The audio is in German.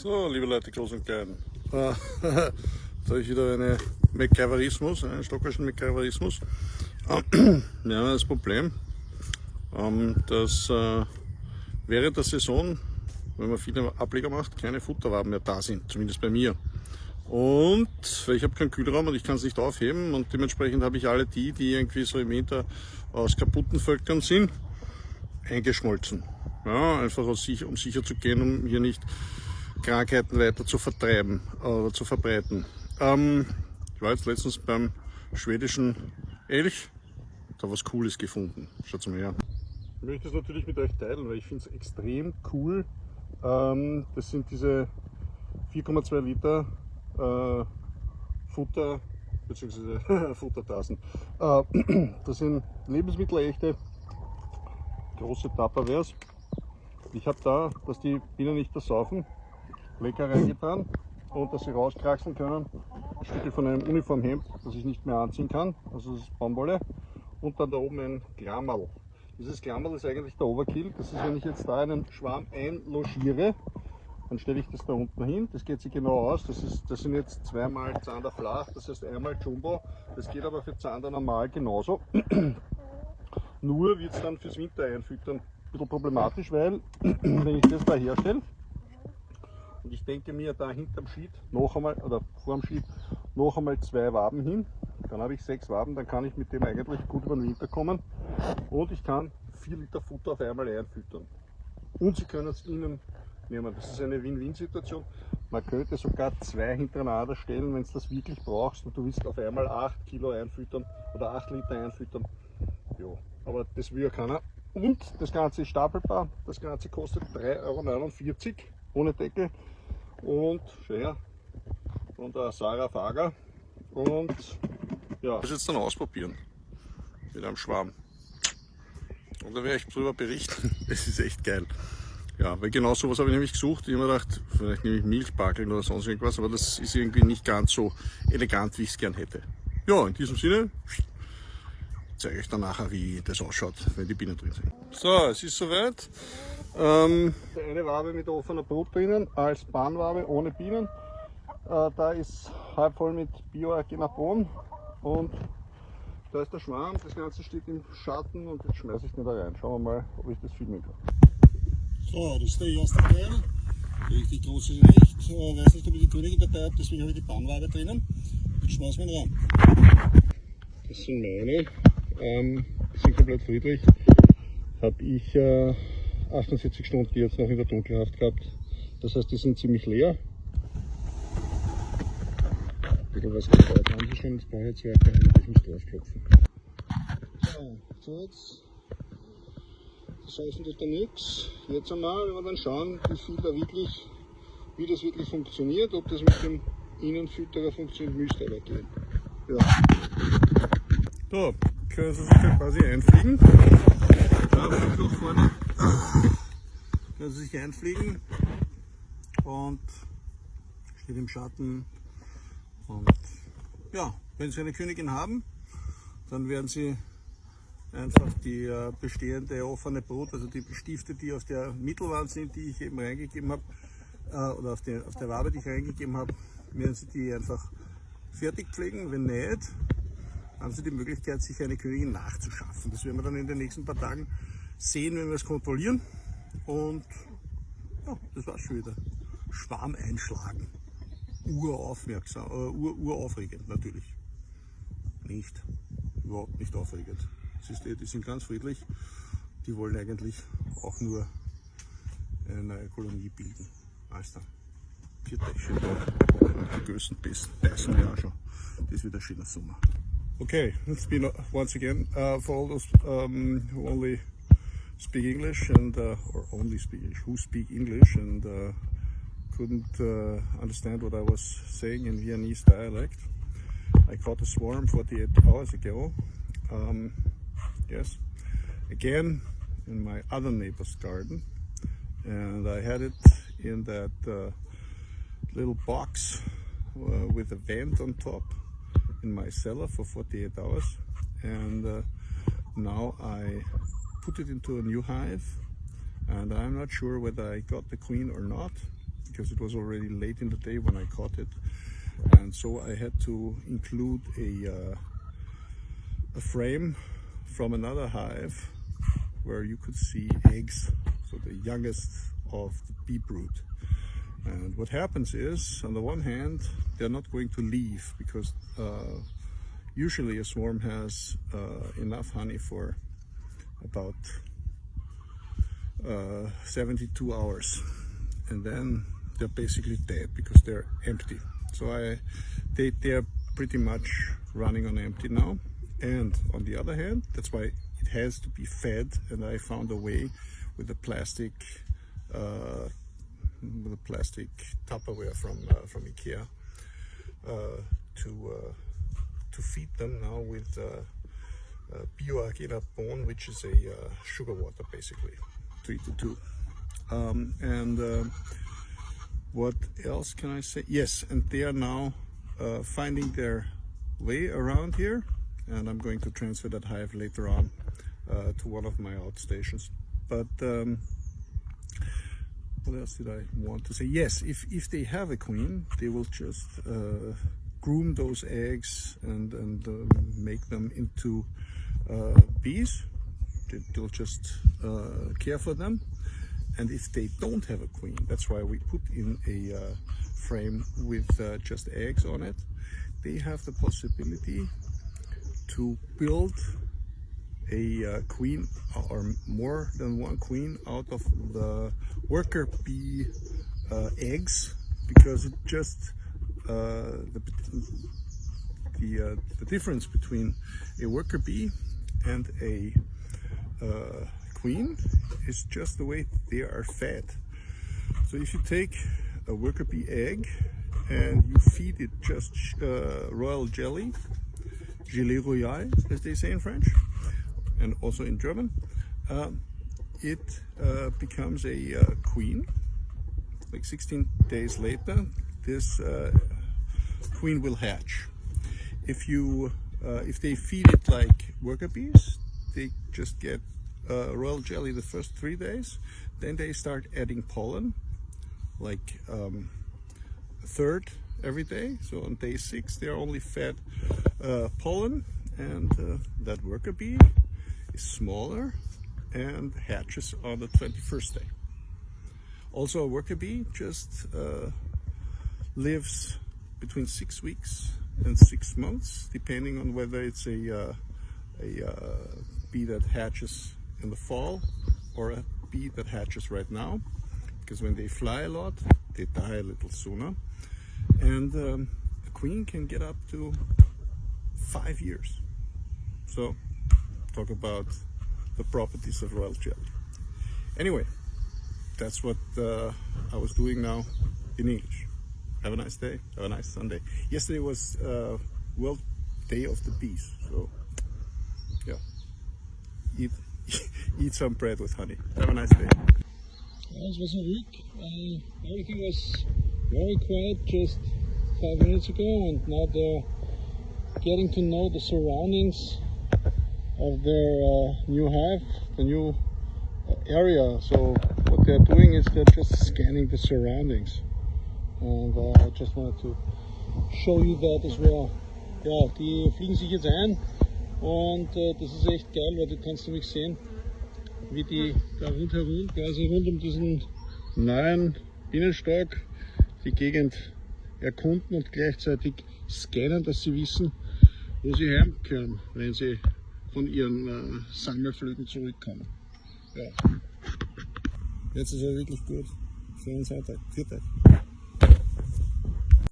So, liebe Leute, groß und klein. Da habe ich wieder einen MacGyverismus, einen stockerschen MacGyverismus. Wir haben das Problem, dass während der Saison, wenn man viele Ableger macht, keine Futterwaben mehr da sind, zumindest bei mir. Und ich habe keinen Kühlraum und ich kann es nicht aufheben und dementsprechend habe ich alle die irgendwie so im Winter aus kaputten Völkern sind, eingeschmolzen. Ja, einfach um sicher zu gehen, um hier nicht Krankheiten weiter zu vertreiben oder zu verbreiten. Ich war jetzt letztens beim schwedischen Elch, da was Cooles gefunden. Schaut mal her. Ich möchte das natürlich mit euch teilen, weil ich finde es extrem cool. Das sind diese 4,2 Liter Futter bzw. Futtertassen. Das sind lebensmittelechte große Tupperwares. Ich habe da, dass die Bienen nicht versaufen, lecker reingetan und dass sie rauskraxeln können. Stücke von einem Uniformhemd, das ich nicht mehr anziehen kann, also das ist Baumwolle. Und dann da oben ein Klammerl. Dieses Klammerl ist eigentlich der Overkill. Das ist, wenn ich jetzt da einen Schwarm einlogiere, dann stelle ich das da unten hin. Das geht sich genau aus. Das sind jetzt zweimal Zander flach, das heißt einmal Jumbo. Das geht aber für Zander normal genauso. Nur wird es dann fürs Winter einfüttern ein bisschen problematisch, weil wenn ich das da herstelle und ich denke mir da hinterm Sheet noch einmal oder vor dem Sheet noch einmal 2 Waben hin, dann habe ich 6 Waben, dann kann ich mit dem eigentlich gut über den Winter kommen und ich kann 4 Liter Futter auf einmal einfüttern. Und Sie können es innen nehmen. Das ist eine Win-Win-Situation. Man könnte sogar 2 hintereinander stellen, wenn du das wirklich brauchst und du willst auf einmal 8 Kilo einfüttern oder 8 Liter einfüttern. Jo, aber das will ja keiner. Und das Ganze ist stapelbar. Das Ganze kostet 3,49 € ohne Deckel. Und schau her, von der Sarah Fager. Und ja, das jetzt dann ausprobieren mit einem Schwarm. Und da werde ich drüber berichten. Das ist echt geil. Ja, weil genau sowas habe ich nämlich gesucht. Ich habe mir gedacht, vielleicht nehme ich Milchbackeln oder sonst irgendwas, aber das ist irgendwie nicht ganz so elegant, wie ich es gern hätte. Ja, in diesem Sinne zeige ich dann nachher, wie das ausschaut, wenn die Bienen drin sind. So, es ist soweit. Eine Wabe mit offener Brut drinnen, als Bahnwabe ohne Bienen. Da ist halb voll mit Bioagenapon und da ist der Schwarm. Das Ganze steht im Schatten und jetzt schmeiße ich den da rein. Schauen wir mal, ob ich das filmen kann. So, das ist der erste Teil. Richtig groß ist er nicht. Weiß nicht, ob ich die Königin dabei habe, deswegen habe ich die Bahnwabe drinnen. Jetzt schmeißen wir ihn rein. Das sind meine. Die sind komplett friedlich. Habe ich 48 Stunden jetzt noch in der Dunkelhaft gehabt. Das heißt, die sind ziemlich leer. Ein bisschen was gedauert haben sie schon, das brauche ich jetzt weiter, ich muss draufklopfen. So, jetzt. Saufen tut da nichts. Jetzt einmal, wenn wir dann schauen, wie das wirklich funktioniert, ob das mit dem Innenfütterer funktioniert, müsste aber gehen. Ja. So, können Sie sich da quasi einfliegen. Da vorne. Können Sie sich einfliegen und steht im Schatten. Und ja, wenn Sie eine Königin haben, dann werden Sie einfach die bestehende offene Brut, also die Stifte, die auf der Mittelwand sind, die ich eben reingegeben habe, oder auf der Wabe, die ich reingegeben habe, werden Sie die einfach fertig pflegen. Wenn nicht, haben Sie die Möglichkeit, sich eine Königin nachzuschaffen. Das werden wir dann in den nächsten paar Tagen sehen, wenn wir es kontrollieren. Und ja, das war's schon wieder. Schwarm einschlagen. Uraufregend natürlich. Überhaupt nicht aufregend. Die sind ganz friedlich. Die wollen eigentlich auch nur eine neue Kolonie bilden. Alles dann. Die größten beißen wir auch schon. Das wird ein schöner Sommer. Okay, it's been once again for all those who only speak English and who speak English and couldn't understand what I was saying in Viennese dialect. I caught a swarm 48 hours ago. Yes, again in my other neighbor's garden, and I had it in that little box with a vent on top in my cellar for 48 hours, and now I put it into a new hive, and I'm not sure whether I got the queen or not. because it was already late in the day when I caught it, and so I had to include a frame from another hive where you could see eggs, so the youngest of the bee brood. And what happens is, on the one hand, they're not going to leave because usually a swarm has enough honey for about 72 hours, and then they're basically dead because they're empty. So they're pretty much running on empty now. And on the other hand, that's why it has to be fed, and I found a way with a plastic Tupperware from IKEA to feed them now with Bioagila bone, which is a sugar water, basically 3-2. What else can I say? Yes, and they are now finding their way around here, and I'm going to transfer that hive later on to one of my outstations. But what else did I want to say? Yes, if they have a queen, they will just groom those eggs and make them into bees. They'll just care for them. And if they don't have a queen, that's why we put in a frame with just eggs on it. They have the possibility to build a queen or more than one queen out of the worker bee eggs, because it just the difference between a worker bee and a queen is just the way they are fed. So if you take a worker bee egg and you feed it just royal jelly, gilet royal, as they say in French, and also in German, it becomes a queen. Like 16 days later, this queen will hatch. If they feed it like worker bees, they just get royal jelly the first 3 days. Then they start adding pollen, like a third every day. So on day 6, they are only fed pollen, and that worker bee is smaller and hatches on the 21st day. Also, a worker bee just lives between 6 weeks and 6 months, depending on whether it's a bee that hatches in the fall or a bee that hatches right now, because when they fly a lot, they die a little sooner. And a queen can get up to 5 years. So talk about the properties of royal jelly. Anyway, that's what I was doing now in English. Have a nice day, have a nice Sunday. Yesterday was World Day of the Bees, so yeah, eat some bread with honey. Have a nice day. It was a week. Everything was very quiet just 5 minutes ago, and now they're getting to know the surroundings of their new hive, the new area. So what they're doing is they're just scanning the surroundings, and I just wanted to show you that as well. Ja, die fliegen sich jetzt ein, und das ist echt geil, weil du kannst nämlich sehen, wie die da rundherum, quasi rund um diesen neuen Bienenstock, die Gegend erkunden und gleichzeitig scannen, dass sie wissen, wo sie heimkehren, wenn sie von ihren Sammelflügen zurückkommen. Ja. Jetzt ist er wirklich gut für den Sonntag. Vielen Dank.